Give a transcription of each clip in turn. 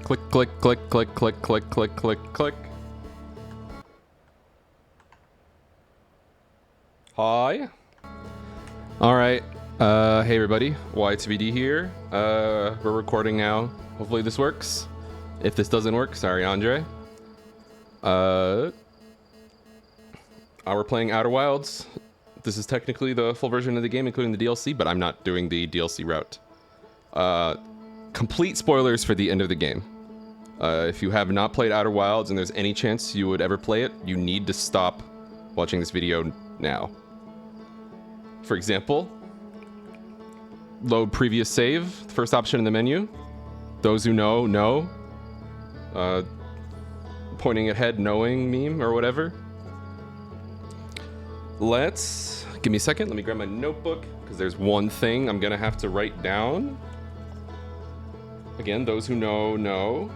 Click, click, click, click, click, click, click, click, click. Hi. All right. Hey everybody, Y2BD here. We're recording now. Hopefully this works. If this doesn't work, sorry, Andre. We're playing Outer Wilds. This is technically the full version of the game, including the DLC, but I'm not doing the DLC route. Complete spoilers for the end of the game. If you have not played Outer Wilds and there's any chance you would ever play it, you need to stop watching this video now. For example, load previous save, first option in the menu. Those who know, know. Pointing ahead, knowing meme or whatever. Give me a second, let me grab my notebook, because there's one thing I'm gonna have to write down. Again, those who know, know.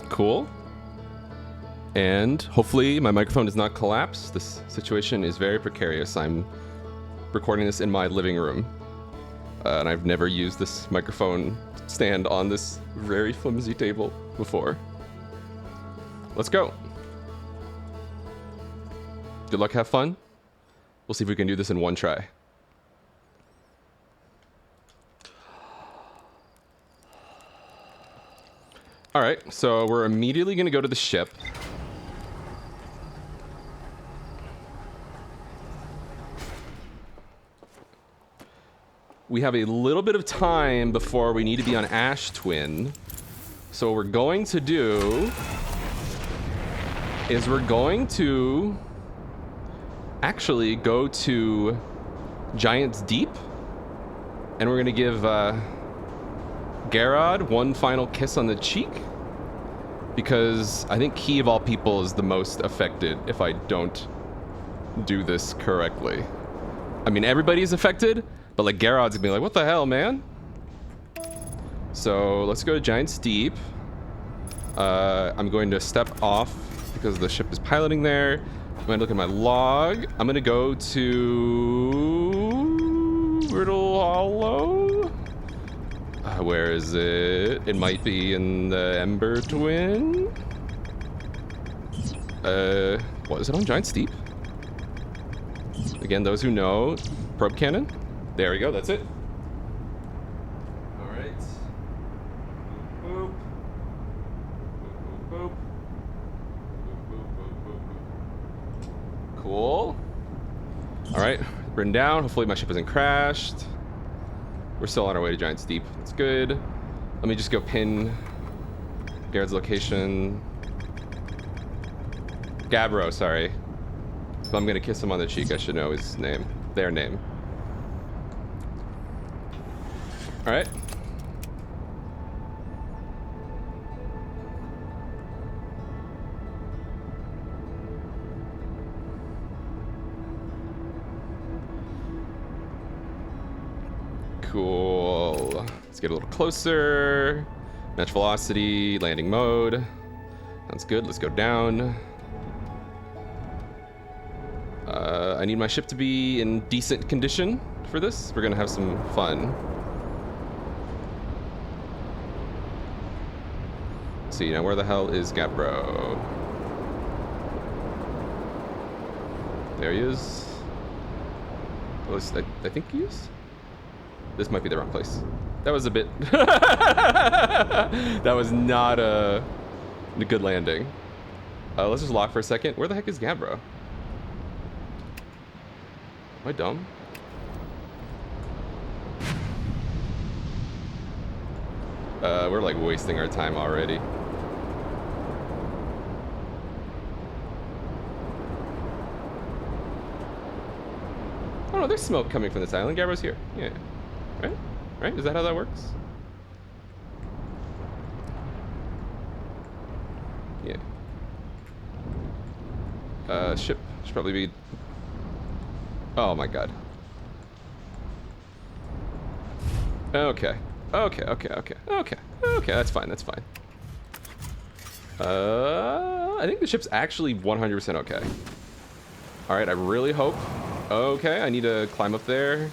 Cool. And hopefully my microphone does not collapse. This situation is very precarious. I'm recording this in my living room. And I've never used this microphone stand on this very flimsy table before. Let's go. Good luck, have fun. We'll see if we can do this in one try. All right, so we're immediately gonna go to the ship. We have a little bit of time before we need to be on Ash Twin. So what we're going to do is we're going to actually go to Giant's Deep, and we're gonna give Garrod one final kiss on the cheek, because I think he of all people is the most affected if I don't do this correctly. I mean, everybody's affected, but like Garrod's gonna be like, what the hell, man? So let's go to Giant's Deep. I'm going to step off because the ship is piloting there. I'm gonna look at my log. I'm gonna go to Brittle Hollow. Where is it? It might be in the Ember Twin. What is it on Giant's Deep? Again, those who know, probe cannon. There we go, that's it. All right. Boop, boop. Boop, boop. Cool. All right, written down. Hopefully my ship hasn't crashed. We're still on our way to Giant's Deep. That's good. Let me just go pin Garrod's location. Gabbro, sorry. If I'm gonna kiss him on the cheek, I should know his name. Their name. All right. Cool. Let's get a little closer. Match velocity, landing mode. Sounds good. Let's go down. I need my ship to be in decent condition for this. We're gonna have some fun. Let's see, now where the hell is Gabbro? There he is. At least I think he is. This might be the wrong place. That was a bit... That was not a good landing. Let's just lock for a second. Where the heck is Gabbro? Am I dumb? We're like wasting our time already. Oh no, there's smoke coming from this island. Gabbro's here. Yeah. Right? Right? Is that how that works? Yeah. Ship should probably be... Oh my god. Okay. Okay, that's fine, that's fine. I think the ship's actually 100% okay. Alright, I really hope. Okay, I need to climb up there.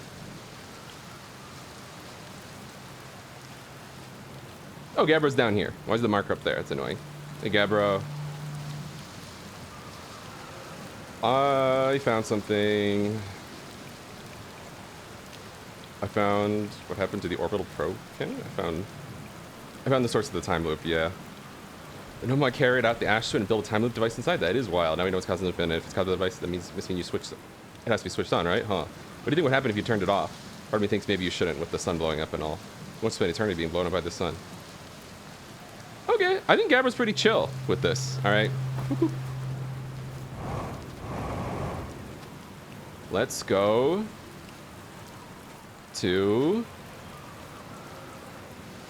Oh, Gabbro's down here. Why is the marker up there? It's annoying. Hey, Gabbro. I found something. I found what happened to the orbital probe. Okay, I found the source of the time loop. Yeah. The Nomad carried out the Ash Twin and built a time loop device inside. That is wild. Now we know it's causing the loop, and if it's causing the device, that means you switched. It has to be switched on, right? Huh? What do you think would happen if you turned it off? Part of me thinks maybe you shouldn't, with the sun blowing up and all. Who wants to spend eternity being blown up by the sun? Okay, I think Gabbro's pretty chill with this. All right. Let's go to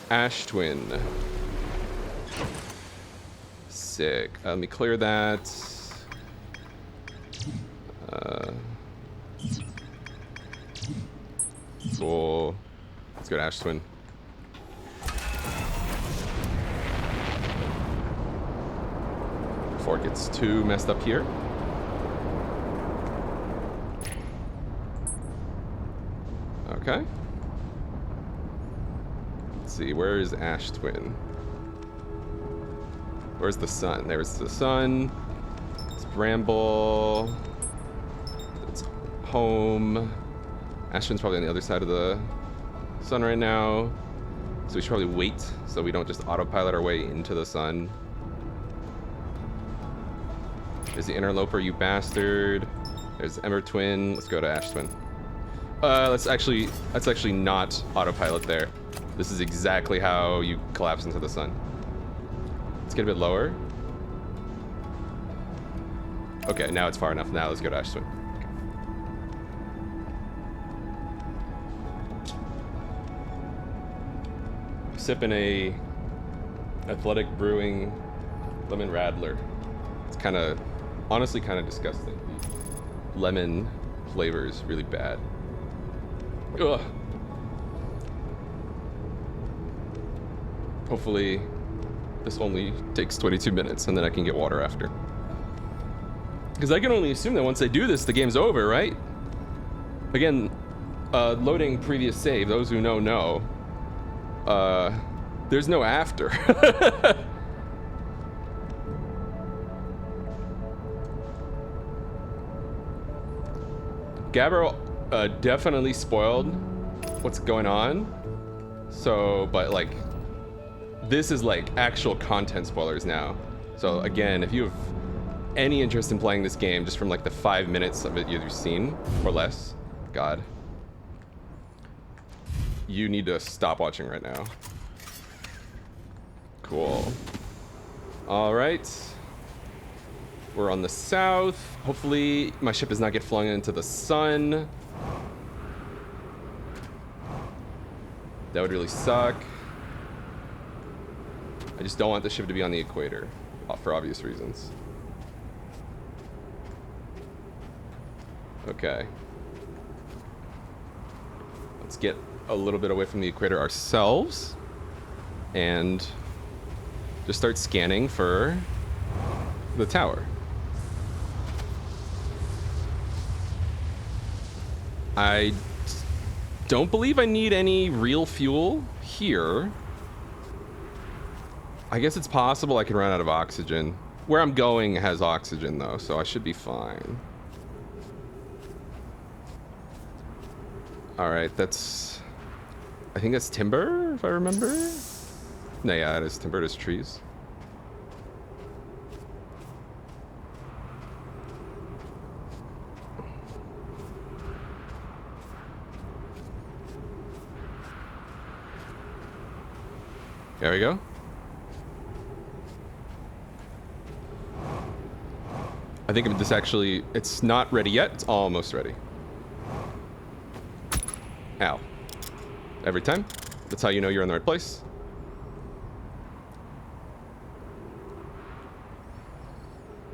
Ash Twin. Sick. Let me clear that. Cool. Let's go to Ash Twin. Before it gets too messed up here. Okay. Let's see, where is Ash Twin? Where's the sun? There's the sun. It's Bramble. It's home. Ash Twin's probably on the other side of the sun right now. So we should probably wait so we don't just autopilot our way into the sun. There's the interloper, you bastard. There's Ember Twin. Let's go to Ash Twin. Let's actually not autopilot there. This is exactly how you collapse into the sun. Let's get a bit lower. Okay, now it's far enough. Now let's go to Ash Twin. Okay. Sipping a Athletic Brewing Lemon Radler. It's honestly kind of disgusting. The lemon flavor is really bad. Ugh. Hopefully this only takes 22 minutes and then I can get water after. Because I can only assume that once I do this, the game's over, right? Again, loading previous save, those who know. There's no after. Gabbro definitely spoiled what's going on. So, but like, this is like actual content spoilers now. So again, if you have any interest in playing this game, just from like the 5 minutes of it you've seen or less, God, you need to stop watching right now. Cool. All right. We're on the south. Hopefully my ship does not get flung into the sun. That would really suck. I just don't want the ship to be on the equator, for obvious reasons. Okay. Let's get a little bit away from the equator ourselves and just start scanning for the tower. I don't believe I need any real fuel here. I guess it's possible I can run out of oxygen. Where I'm going has oxygen though, so I should be fine. All right, I think that's timber, if I remember. No, yeah, it is timber, it is trees. There we go. I think this actually, it's not ready yet. It's almost ready. Ow. Every time. That's how you know you're in the right place.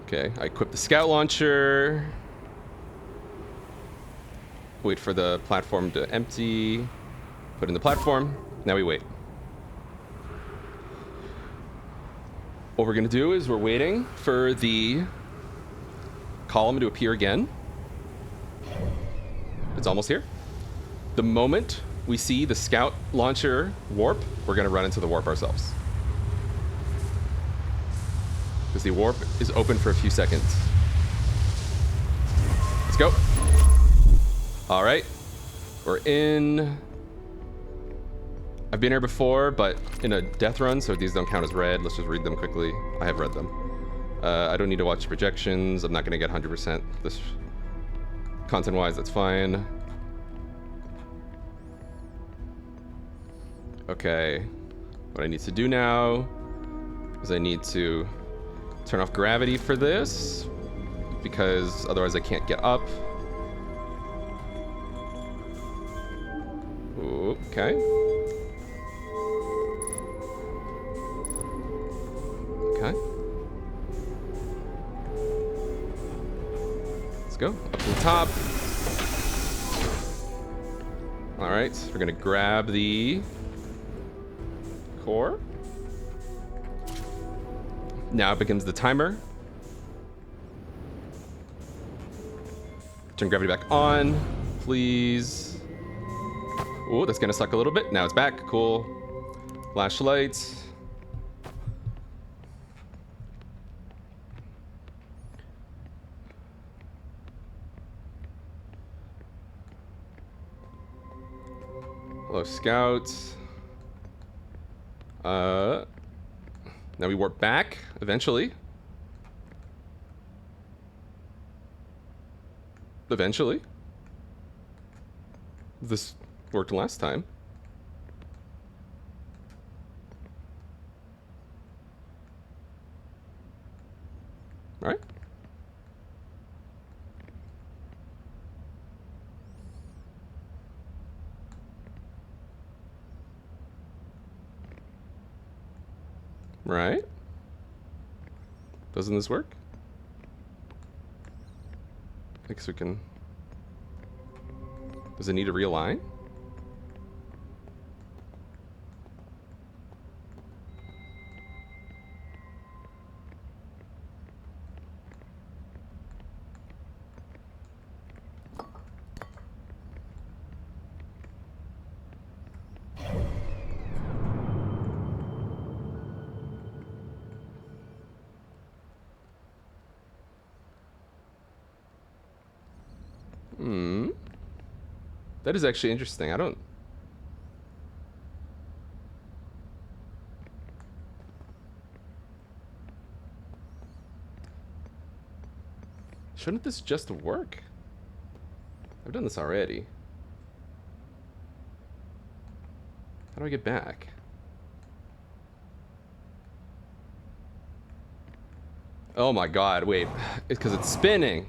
Okay, I equip the scout launcher. Wait for the platform to empty. Put in the platform. Now we wait. What we're gonna do is we're waiting for the column to appear again. It's almost here. The moment we see the scout launcher warp, we're gonna run into the warp ourselves. because the warp is open for a few seconds. Let's go. All right. We're in. I've been here before, but in a death run, so these don't count as red. Let's just read them quickly. I have read them. I don't need to watch projections. I'm not going to get 100% this content-wise. That's fine. Okay. What I need to do now is I need to turn off gravity for this, because otherwise I can't get up. Okay. Okay. Let's go up to the top. All right, we're gonna grab the core. Now it begins the timer. Turn gravity back on, please. Oh, that's gonna suck a little bit. Now it's back. Cool. Flashlight. Hello, scouts. Now we warp back eventually. Eventually. This worked last time. Right? Right? Doesn't this work? I guess we can... Does it need to realign? That is actually interesting. I don't... Shouldn't this just work? I've done this already. How do I get back? Oh my god, wait. It's because it's spinning.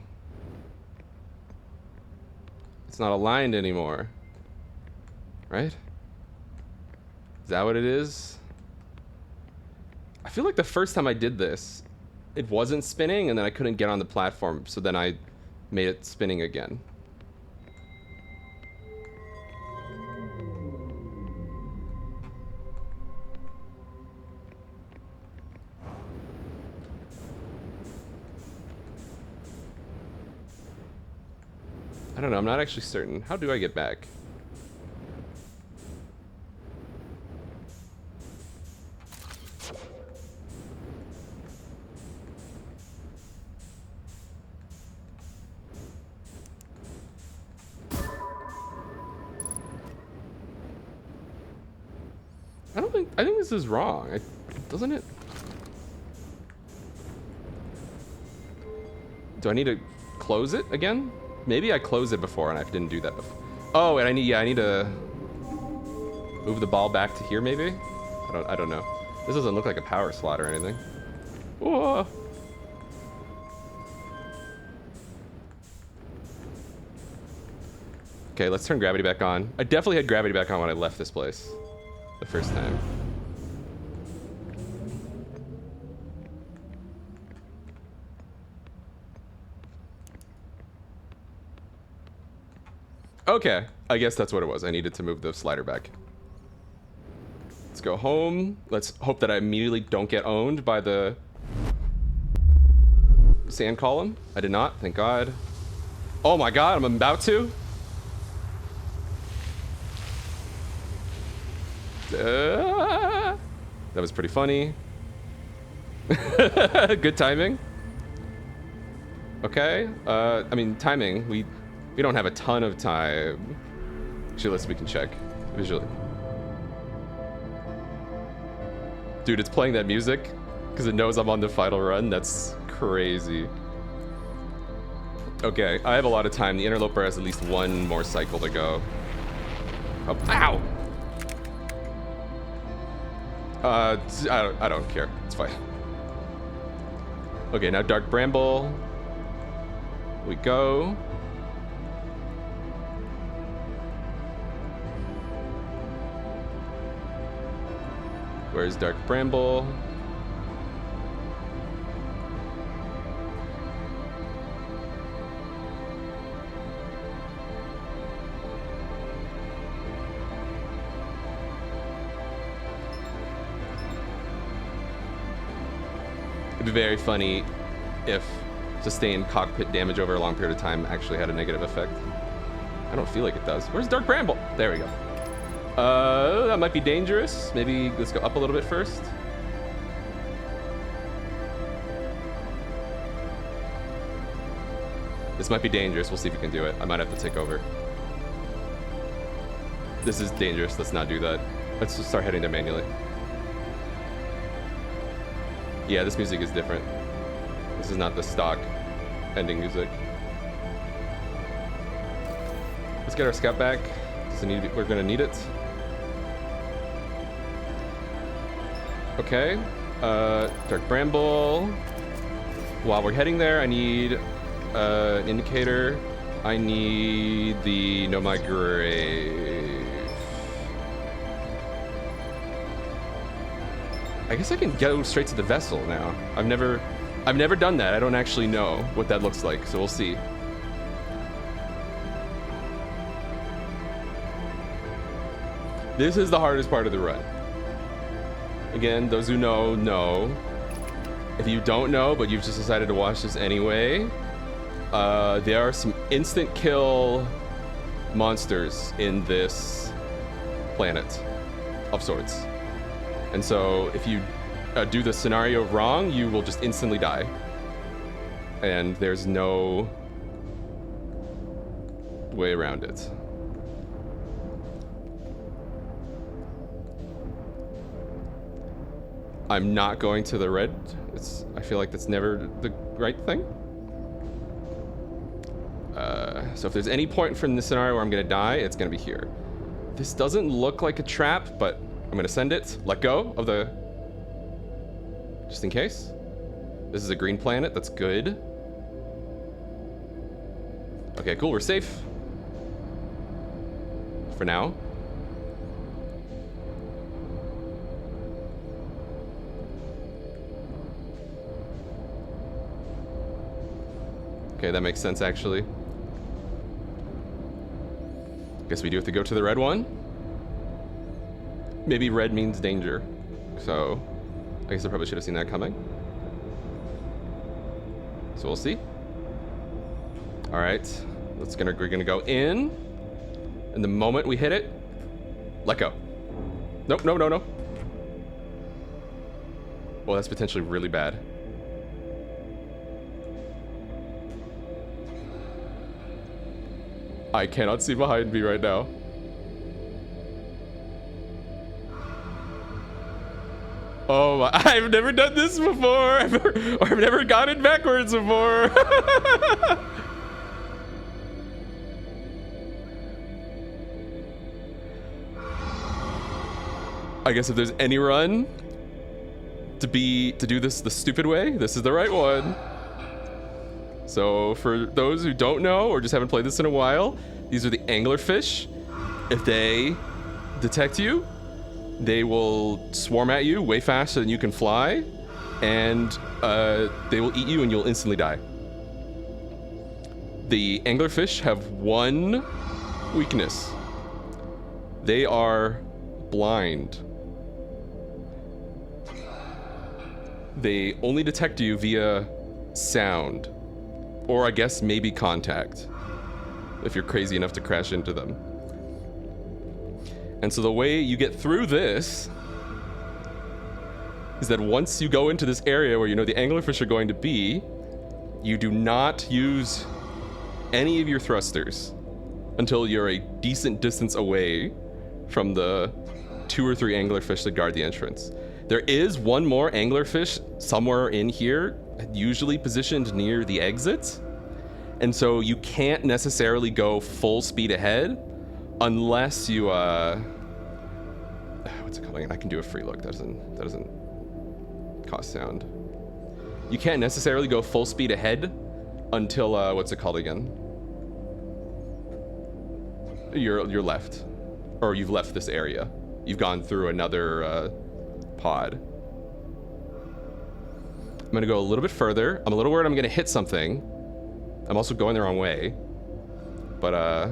It's not aligned anymore. Right? Is that what it is? I feel like the first time I did this, it wasn't spinning and then I couldn't get on the platform, so then I made it spinning again. I don't know, I'm not actually certain. How do I get back? I think this is wrong. Doesn't it? Do I need to close it again? Maybe I closed it before and I didn't do that before. Oh, and I need to move the ball back to here maybe? I don't know. This doesn't look like a power slot or anything. Whoa. Okay, let's turn gravity back on. I definitely had gravity back on when I left this place the first time. Okay, I guess that's what it was. I needed to move the slider back. Let's go home. Let's hope that I immediately don't get owned by the sand column. I did not, thank God. Oh my God, I'm about to. That was pretty funny. Good timing. Okay. I mean, timing. We don't have a ton of time. Actually, let's we can check visually. Dude, it's playing that music because it knows I'm on the final run. That's crazy. Okay, I have a lot of time. The interloper has at least one more cycle to go. Oh, ow! I don't care. It's fine. Okay, now Dark Bramble. We go. Where's Dark Bramble? It'd be very funny if sustained cockpit damage over a long period of time actually had a negative effect. I don't feel like it does. Where's Dark Bramble? There we go. That might be dangerous. Maybe let's go up a little bit first. This might be dangerous. We'll see if we can do it. I might have to take over. This is dangerous. Let's not do that. Let's just start heading there manually. Yeah, this music is different. This is not the stock ending music. Let's get our scout back. We're gonna need it. Okay. Dark Bramble. While we're heading there, I need an indicator. I need the Know My Grave. I guess I can go straight to the vessel now. I've never done that. I don't actually know what that looks like, so we'll see. This is the hardest part of the run. Again, those who know. If you don't know, but you've just decided to watch this anyway, there are some instant kill monsters in this planet of sorts. And so if you do the scenario wrong, you will just instantly die. And there's no way around it. I'm not going to the red. I feel like that's never the right thing. So if there's any point from this scenario where I'm gonna die, it's gonna be here. This doesn't look like a trap, but I'm gonna send it. Let go of the... just in case. This is a green planet, that's good. Okay, cool, we're safe. For now. Okay, that makes sense, actually. Guess we do have to go to the red one. Maybe red means danger. So, I guess I probably should have seen that coming. So we'll see. All right, we're gonna go in. And the moment we hit it, let go. Nope, no. Well, that's potentially really bad. I cannot see behind me right now. Oh my, I've never done this before. I've never gone it backwards before. I guess if there's any run to do this the stupid way, this is the right one. So for those who don't know or just haven't played this in a while, these are the anglerfish. If they detect you, they will swarm at you way faster than you can fly, and they will eat you and you'll instantly die. The anglerfish have one weakness. They are blind. They only detect you via sound. Or I guess maybe contact, if you're crazy enough to crash into them. And so the way you get through this is that once you go into this area where you know the anglerfish are going to be, you do not use any of your thrusters until you're a decent distance away from the 2 or 3 anglerfish that guard the entrance. There is one more anglerfish somewhere in here, usually positioned near the exit. And so you can't necessarily go full speed ahead unless you, what's it called? I can do a free look. That doesn't cost sound. You can't necessarily go full speed ahead until, what's it called again? You're left. Or you've left this area. You've gone through another, pod. I'm gonna go a little bit further. I'm a little worried I'm gonna hit something. I'm also going the wrong way. But,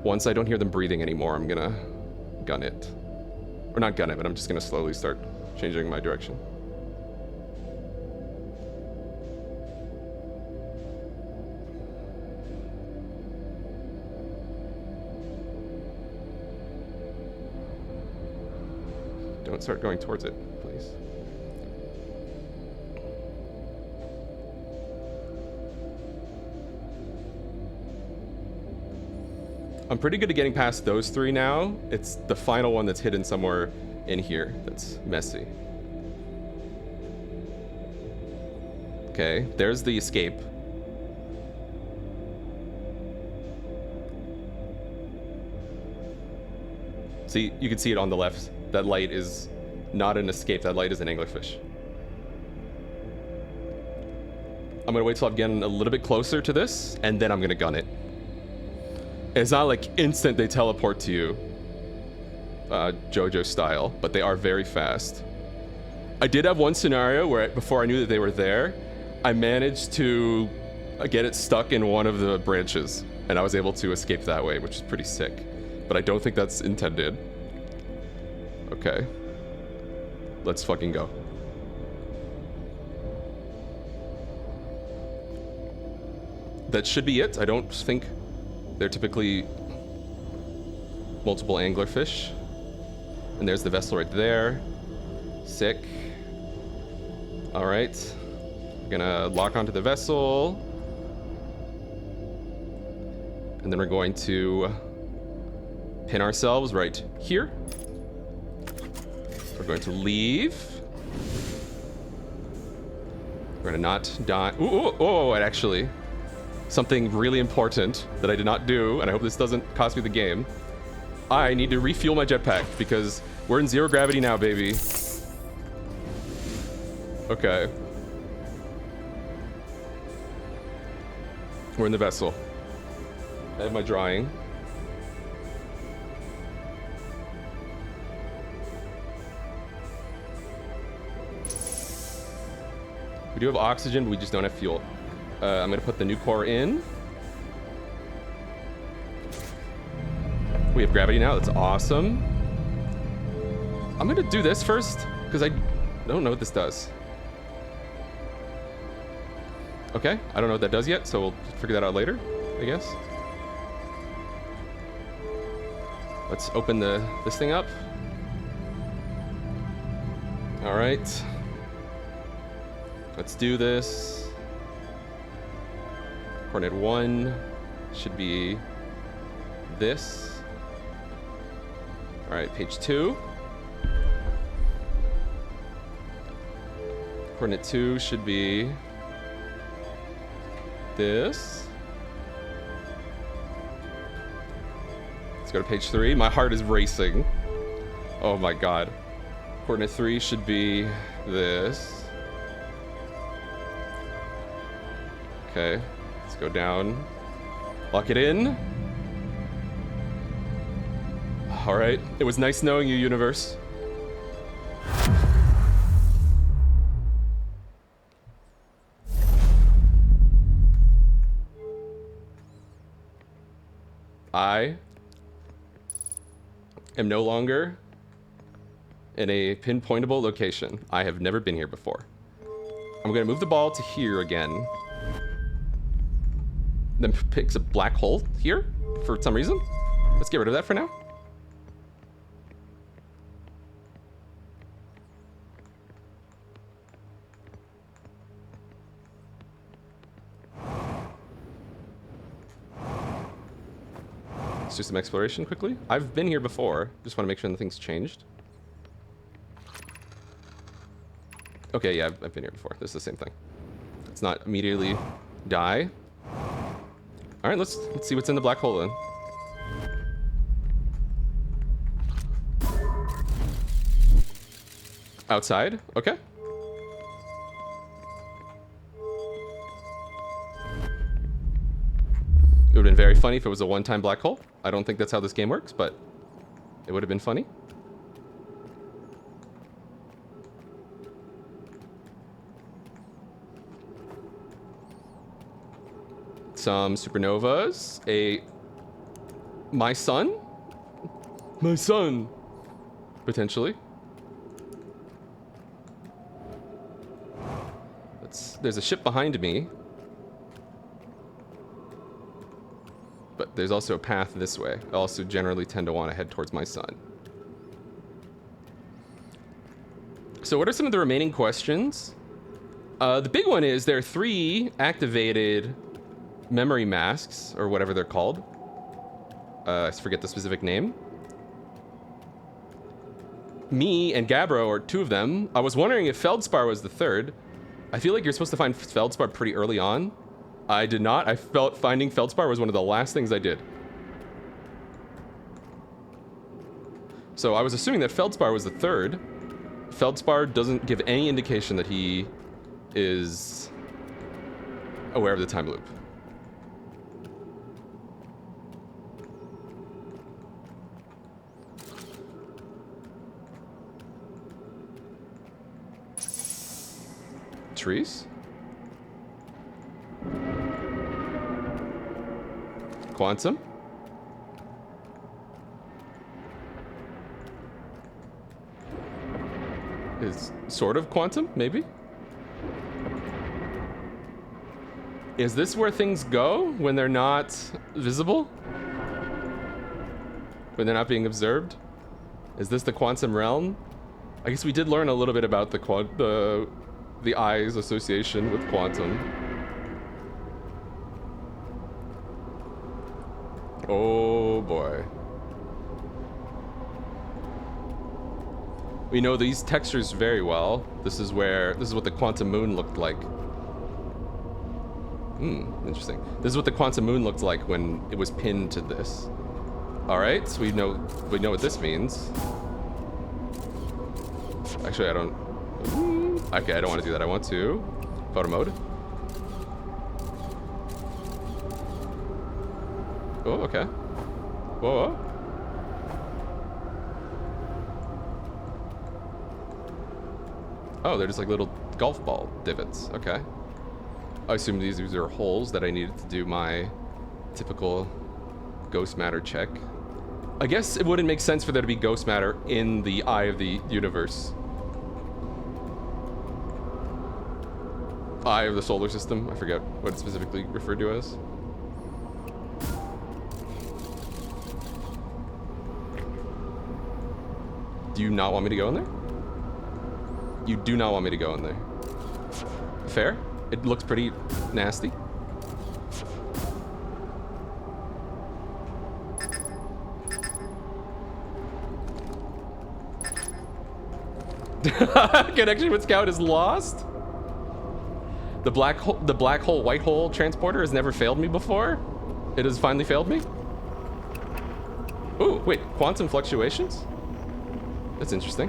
once I don't hear them breathing anymore, I'm gonna gun it. Or not gun it, but I'm just gonna slowly start changing my direction. Don't start going towards it, please. I'm pretty good at getting past those 3 now. It's the final one that's hidden somewhere in here that's messy. Okay, there's the escape. See, you can see it on the left. That light is not an escape, that light is an anglerfish. I'm gonna wait till I've gotten a little bit closer to this, and then I'm gonna gun it. It's not like instant they teleport to you, JoJo style, but they are very fast. I did have one scenario where before I knew that they were there, I managed to get it stuck in one of the branches, and I was able to escape that way, which is pretty sick. But I don't think that's intended. Okay. Let's fucking go. That should be it. I don't think they're typically multiple anglerfish. And there's the vessel right there. Sick. All right. Gonna lock onto the vessel. And then we're going to pin ourselves right here. We're going to leave. We're gonna not die. Oh, and actually, something really important that I did not do, and I hope this doesn't cost me the game. I need to refuel my jetpack because we're in 0 gravity now, baby. Okay. We're in the vessel. I have my drawing. We do have oxygen, but we just don't have fuel. I'm gonna put the new core in. We have gravity now, that's awesome. I'm gonna do this first, because I don't know what this does. Okay, I don't know what that does yet, so we'll figure that out later, I guess. Let's open this thing up. All right. Let's do this. Coordinate 1 should be this. All right, page 2. Coordinate 2 should be this. Let's go to page 3. My heart is racing. Oh my God. Coordinate 3 should be this. Okay, let's go down. Lock it in. All right, it was nice knowing you, universe. I am no longer in a pinpointable location. I have never been here before. I'm gonna move the ball to here again. Then picks a black hole here for some reason. Let's get rid of that for now. Let's do some exploration quickly. I've been here before. Just want to make sure nothing's changed. Okay, yeah, I've been here before. This is the same thing. Let's not immediately die. All right, let's see what's in the black hole then. Outside? Okay. It would have been very funny if it was a one-time black hole. I don't think that's how this game works, but it would have been funny. Some supernovas. My sun? My sun! Potentially. There's a ship behind me. But there's also a path this way. I also generally tend to want to head towards my sun. So what are some of the remaining questions? The big one is there are 3 activated memory masks, or whatever they're called. I forget the specific name. Me and Gabbro are 2 of them. I was wondering if Feldspar was the 3rd. I feel like you're supposed to find Feldspar pretty early on. I did not. I felt finding Feldspar was one of the last things I did. So I was assuming that Feldspar was the 3rd. Feldspar doesn't give any indication that he is aware of the time loop. Trees? Quantum? Is sort of quantum, maybe? Is this where things go when they're not visible? When they're not being observed? Is this the quantum realm? I guess we did learn a little bit about the eye's association with quantum. Oh boy. We know these textures very well. This is what the quantum moon looked like. Interesting. This is what the quantum moon looked like when it was pinned to this. All right, so we know what this means. Actually, I don't. Okay, I don't want to do that. I want to photo mode. Oh, okay. Whoa. Oh, they're just like little golf ball divots. Okay. I assume these are holes that I needed to do my typical ghost matter check. I guess it wouldn't make sense for there to be ghost matter in the eye of the universe. Eye of the solar system. I forget what it's specifically referred to as. Do you not want me to go in there? You do not want me to go in there. Fair. It looks pretty nasty. Connection with Scout is lost. The black hole white hole transporter has never failed me before. It has finally failed me. Ooh, wait, quantum fluctuations? That's interesting.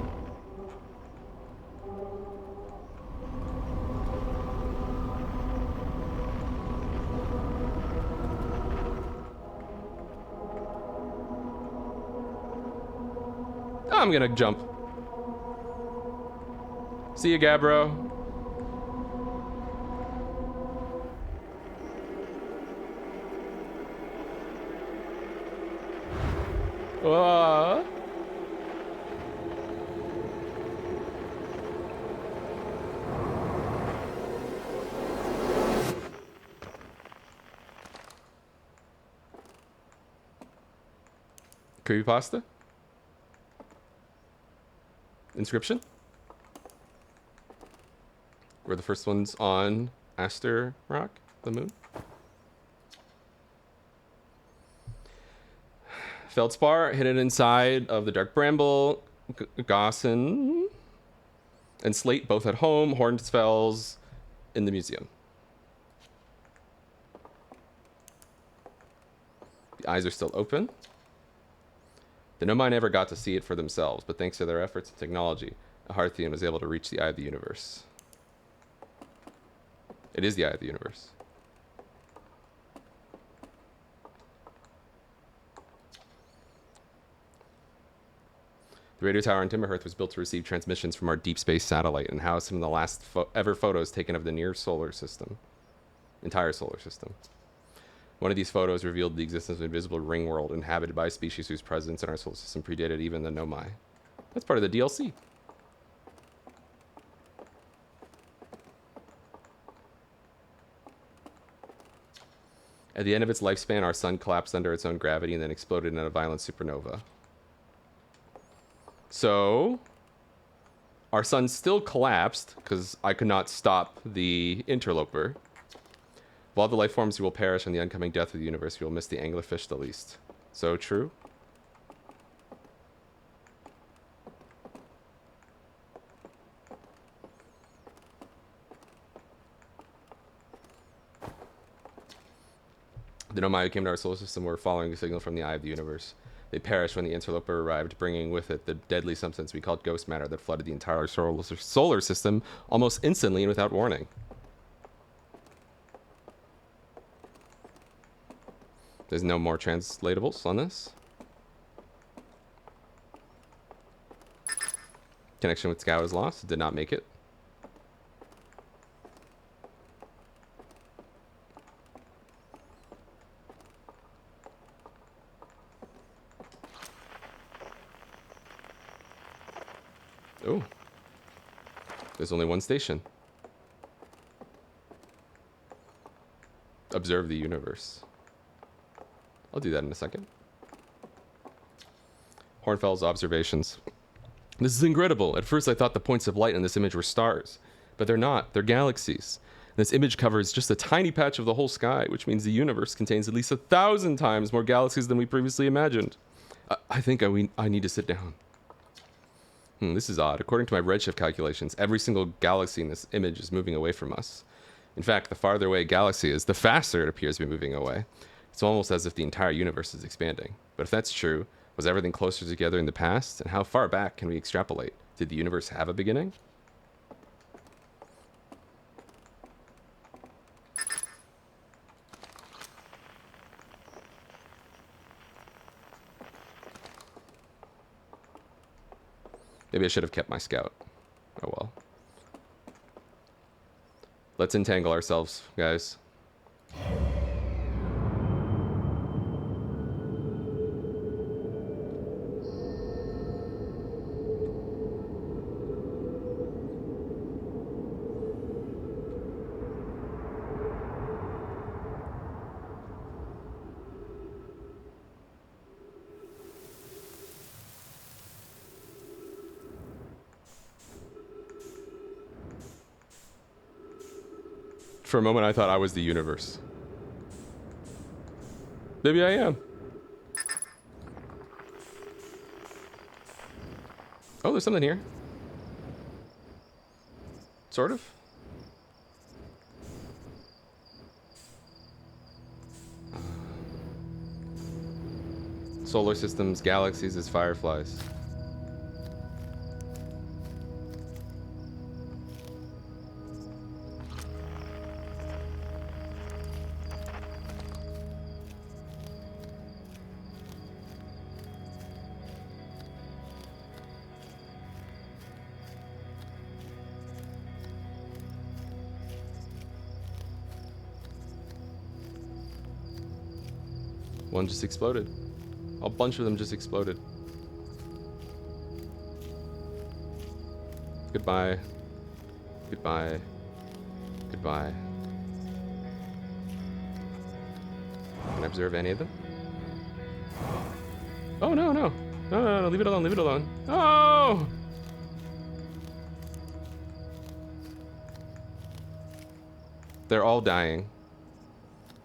I'm gonna jump. See you, Gabbro. Creepypasta? Inscription? We're the first ones on Aster Rock, the moon. Feldspar hidden inside of the Dark Bramble, Gossan, and Slate both at home. Hornsfels in the museum. The eyes are still open. The Nomai never got to see it for themselves, but thanks to their efforts and technology, a Hearthian was able to reach the Eye of the Universe. It is the Eye of the Universe. The radio tower in Timberhearth was built to receive transmissions from our deep space satellite and housed some of the last ever photos taken of the entire solar system. One of these photos revealed the existence of an invisible ring world inhabited by species whose presence in our solar system predated even the Nomai. That's part of the DLC. At the end of its lifespan, our sun collapsed under its own gravity and then exploded in a violent supernova. So, our sun still collapsed because I could not stop the interloper. Of all the life forms who will perish in the oncoming death of the universe, we will miss the anglerfish the least. So true. The Nomai who came to our solar system were following a signal from the Eye of the Universe. They perished when the interloper arrived, bringing with it the deadly substance we called ghost matter that flooded the entire solar system almost instantly and without warning. There's no more translatables on this. Connection with Scout is lost. Did not make it. Oh. There's only one station. Observe the universe. I'll do that in a second. Hornfels observations. This is incredible. At first I thought the points of light in this image were stars, but they're not. They're galaxies. This image covers just a tiny patch of the whole sky, which means the universe contains at least 1,000 times more galaxies than we previously imagined. I think I need to sit down. This is odd. According to my redshift calculations, every single galaxy in this image is moving away from us. In fact, the farther away a galaxy is, the faster it appears to be moving away. It's almost as if the entire universe is expanding. But if that's true, was everything closer together in the past? And how far back can we extrapolate? Did the universe have a beginning? Maybe I should have kept my scout. Oh well. Let's entangle ourselves, guys. For a moment, I thought I was the universe. Maybe I am. Oh, there's something here. Sort of. Solar systems, galaxies as fireflies. One just exploded. A bunch of them just exploded. Goodbye. Goodbye. Goodbye. Can I observe any of them? Oh, no, no. No, no, no, leave it alone, leave it alone. Oh! They're all dying.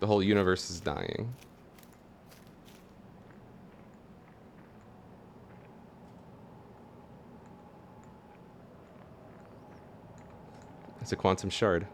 The whole universe is dying. It's a quantum shard.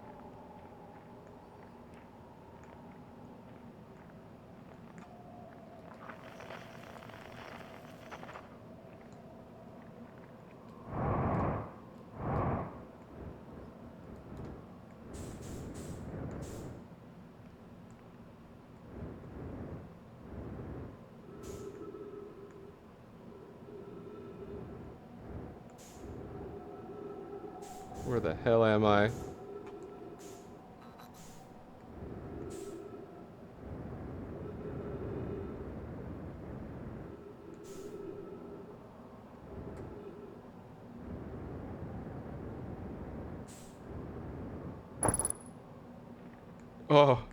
Where the hell am I? Oh.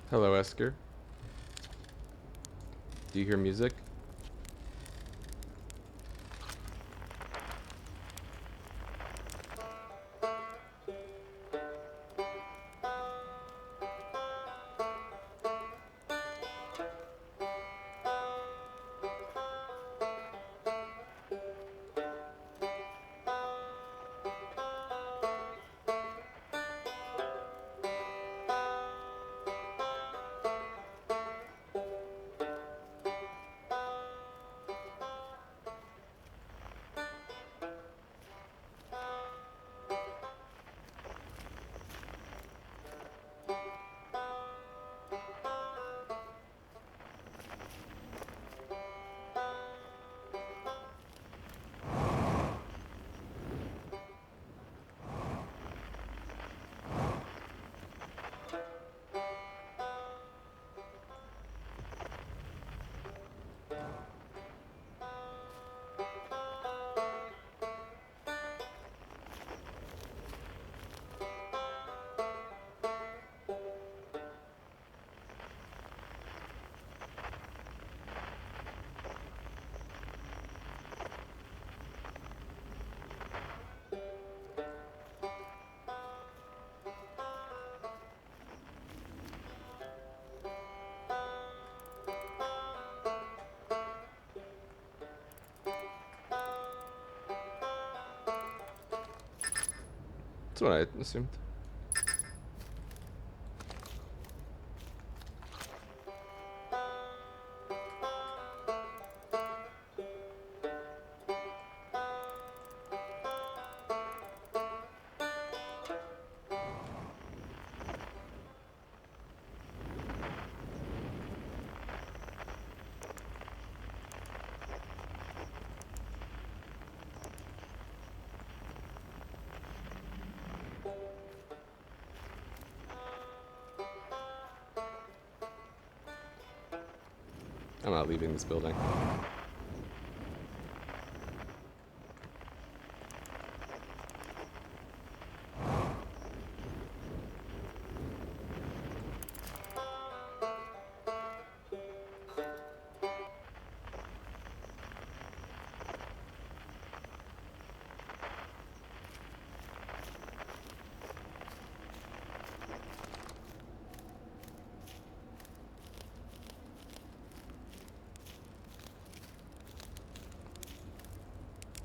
Hello, Esker. Do you hear music? That's what I assumed. I'm not leaving this building.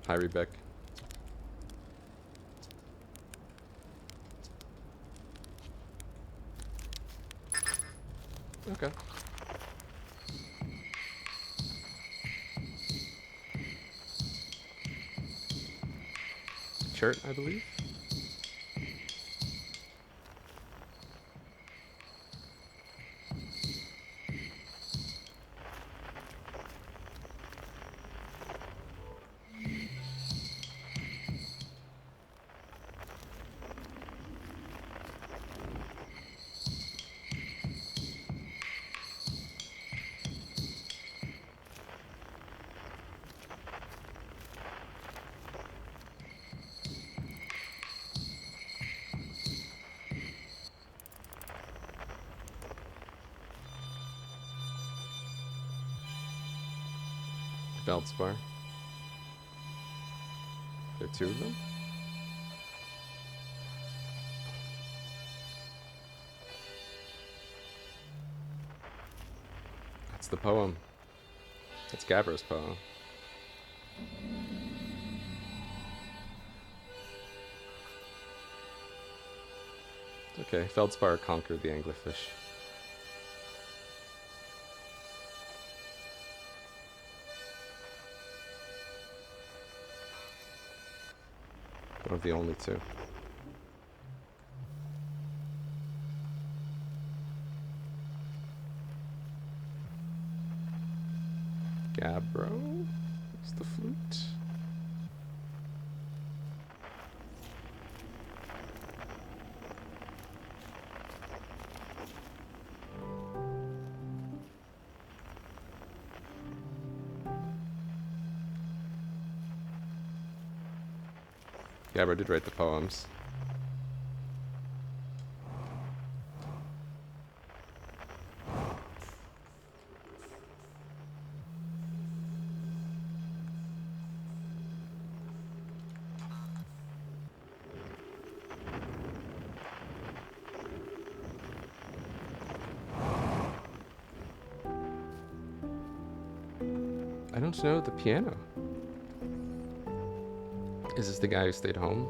Hi, Rebecca. Okay. Shirt, I believe. Feldspar. There are two of them? That's the poem. That's Gabbro's poem. Okay, Feldspar conquered the anglerfish. One of the only two. Gabbro is the flute. Gabbro did write the poems. I don't know the piano. Is this the guy who stayed home?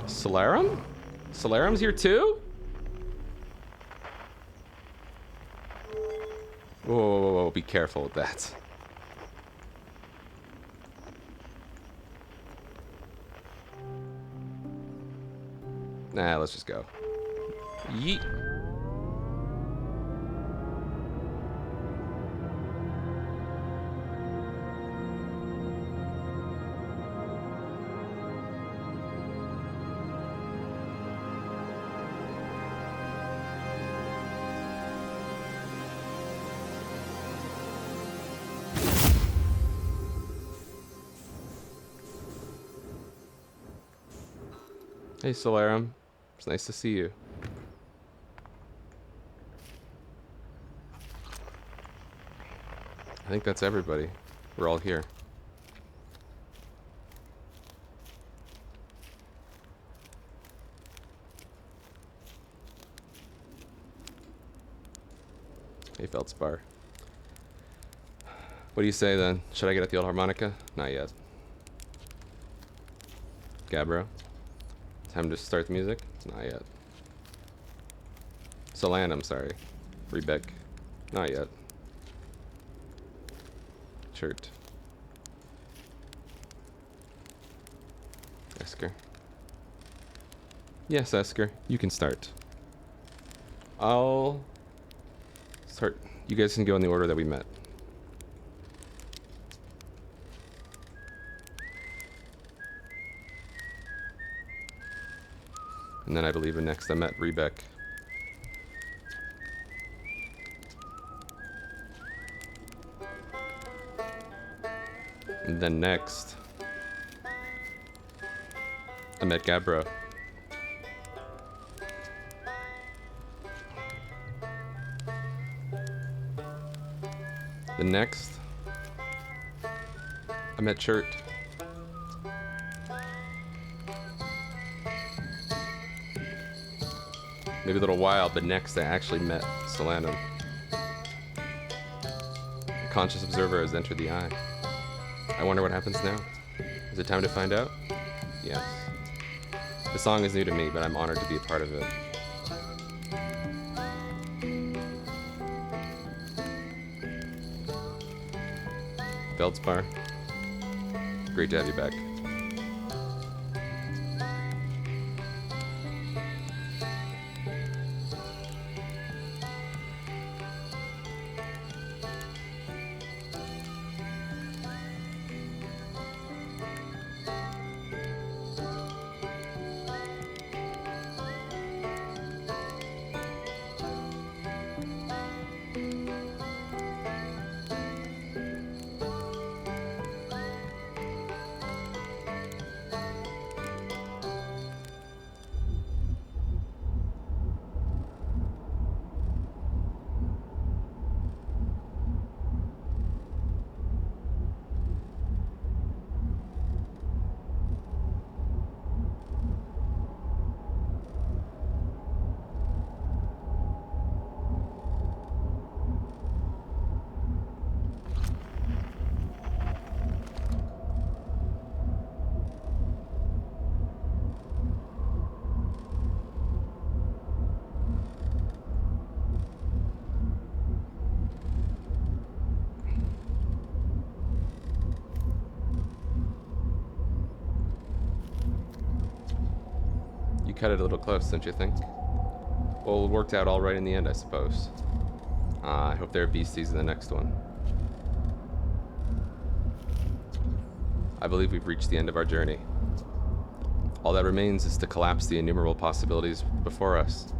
Solarum? Solarum's here too? Whoa, whoa, whoa, whoa, be careful with that. Nah, let's just go. Yeet. Hey, Solarum. It's nice to see you. I think that's everybody. We're all here. Hey, Feldspar. What do you say then? Should I get at the old harmonica? Not yet. Gabbro. Time to start the music? Not yet. Solanum, sorry. Rebec. Not yet. Chert. Esker. Yes, Esker. You can start. I'll start. You guys can go in the order that we met. And then I believe next I met Rebec. And then next, I met Gabbro. The next, I met Chert. Maybe a little wild, but next I actually met Solanum. A conscious observer has entered the eye. I wonder what happens now. Is it time to find out? Yes. The song is new to me, but I'm honored to be a part of it. Feldspar, great to have you back. You cut it a little close, don't you think? Well, it worked out all right in the end, I suppose. I hope there are beasties in the next one. I believe we've reached the end of our journey. All that remains is to collapse the innumerable possibilities before us.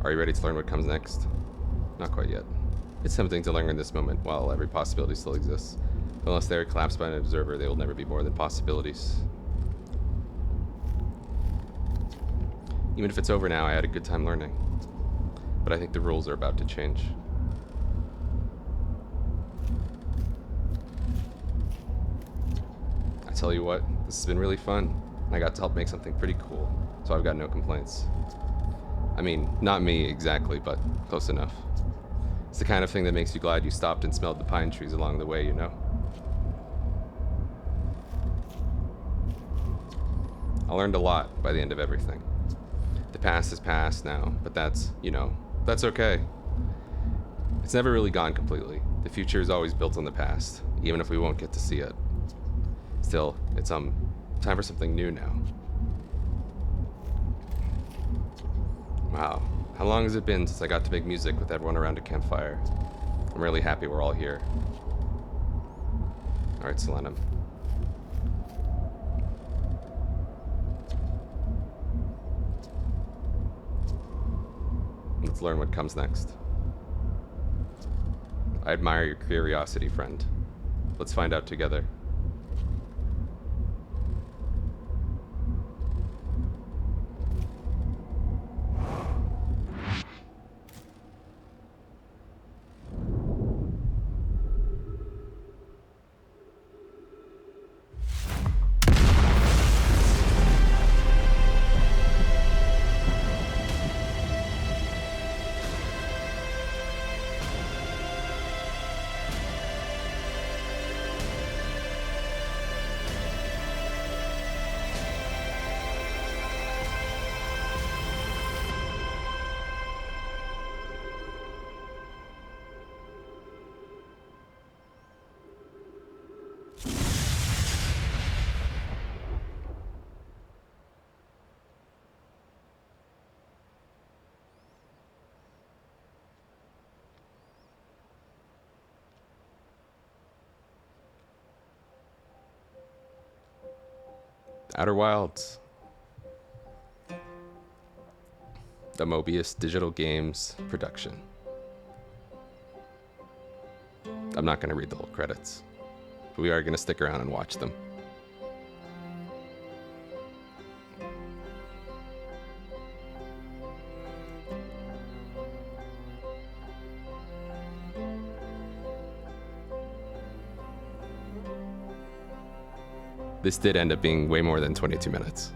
Are you ready to learn what comes next? Not quite yet. It's tempting to linger in this moment while every possibility still exists. But unless they are collapsed by an observer, they will never be more than possibilities. Even if it's over now, I had a good time learning. But I think the rules are about to change. I tell you what, this has been really fun. I got to help make something pretty cool, so I've got no complaints. I mean, not me exactly, but close enough. It's the kind of thing that makes you glad you stopped and smelled the pine trees along the way, you know? I learned a lot by the end of everything. The past is past now, but that's, that's okay. It's never really gone completely. The future is always built on the past, even if we won't get to see it. Still, it's time for something new now. Wow, how long has it been since I got to make music with everyone around a campfire? I'm really happy we're all here. Alright, Solanum. Let's learn what comes next. I admire your curiosity, friend. Let's find out together. Outer Wilds. The Mobius Digital Games production. I'm not going to read the whole credits, but we are going to stick around and watch them. This did end up being way more than 22 minutes.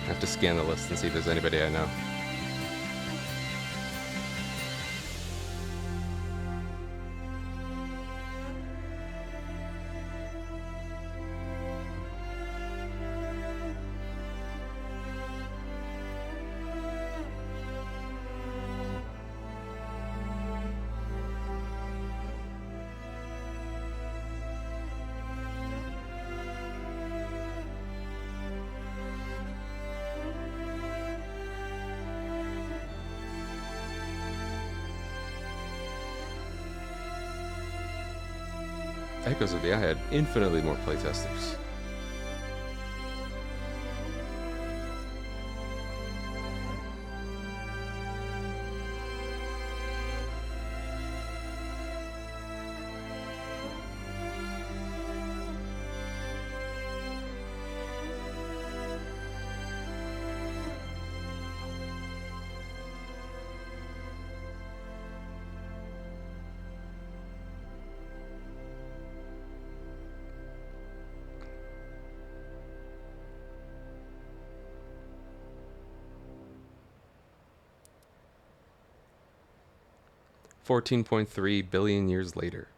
I have to scan the list and see if there's anybody I know. Echoes of the Eye had infinitely more playtesters. 14.3 billion years later.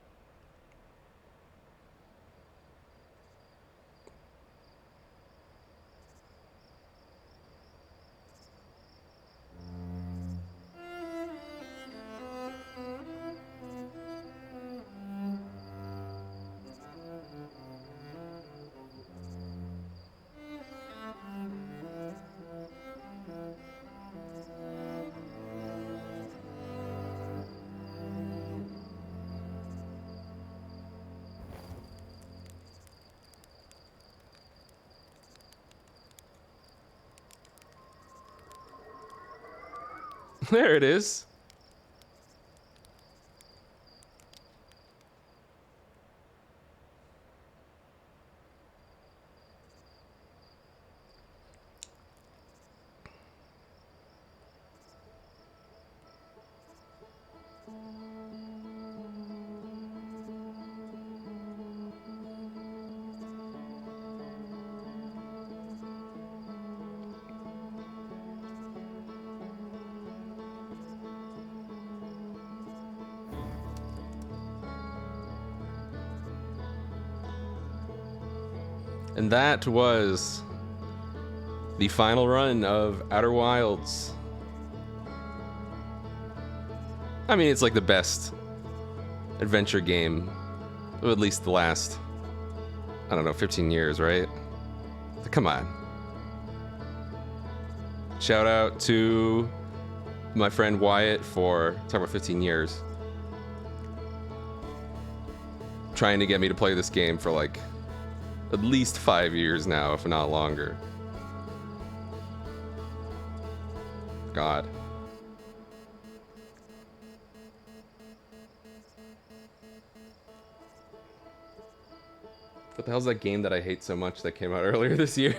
There it is. And that was the final run of Outer Wilds. I mean, it's like the best adventure game of at least the last, I don't know, 15 years, right? Come on. Shout out to my friend Wyatt for talking about 15 years. Trying to get me to play this game for like at least 5 years now, if not longer. God. What the hell's that game that I hate so much that came out earlier this year?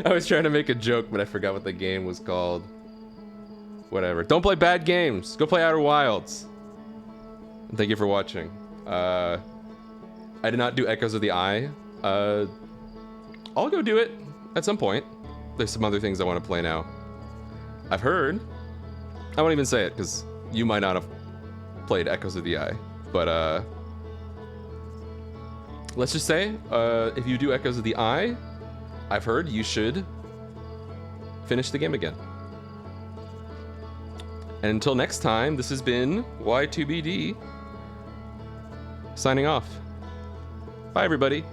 I was trying to make a joke, but I forgot what the game was called. Whatever. Don't play bad games. Go play Outer Wilds. And thank you for watching. I did not do Echoes of the Eye. I'll go do it at some point. There's some other things I want to play now. I've heard. I won't even say it because you might not have played Echoes of the Eye. But let's just say, if you do Echoes of the Eye, I've heard you should finish the game again. And until next time, this has been Y2BD signing off. Bye, everybody.